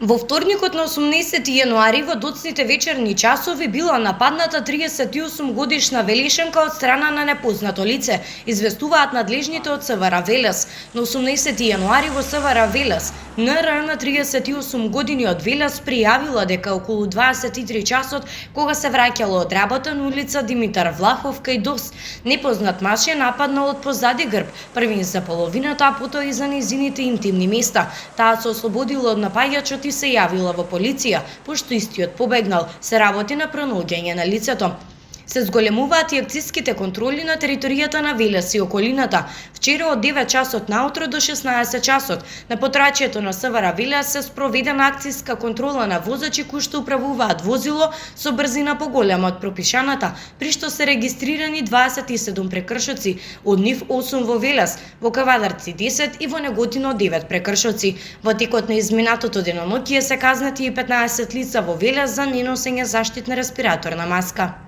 Во вторникот на 18 јануари во доцните вечерни часови била нападната 38 годишна Велишенка од страна на непознато лице, известуваат надлежните од СВР Велес. На 18 јануари во СВР Велес, НР на 38 години од Велес пријавила дека околу 23 часот, кога се враќала од работа на улица Димитар Влахов кај ДОС, непознат маж ја нападнал од позади грб, првин за половината, а потоа и за нејзините интимни места. Таа се ослободила од напаѓачот и се јавила во полиција, пошто истиот побегнал. Се работи на пронаоѓање на лицето. Се зголемуваат и акциските контроли на територијата на Велес и околината. Вчера од 9 часот наутро до 16 часот на потрачјето на СВР Велес се спроведена акциска контрола на возачи кои што управуваат возило со брзина поголема од пропишаната, при што се регистрирани 27 прекршоци, од нив 8 во Велес, во Кавадарци 10 и во Неготино 9 прекршоци. Во текот на изминатото деноноќие се казнати и 15 лица во Велес за неносење заштитна респираторна маска.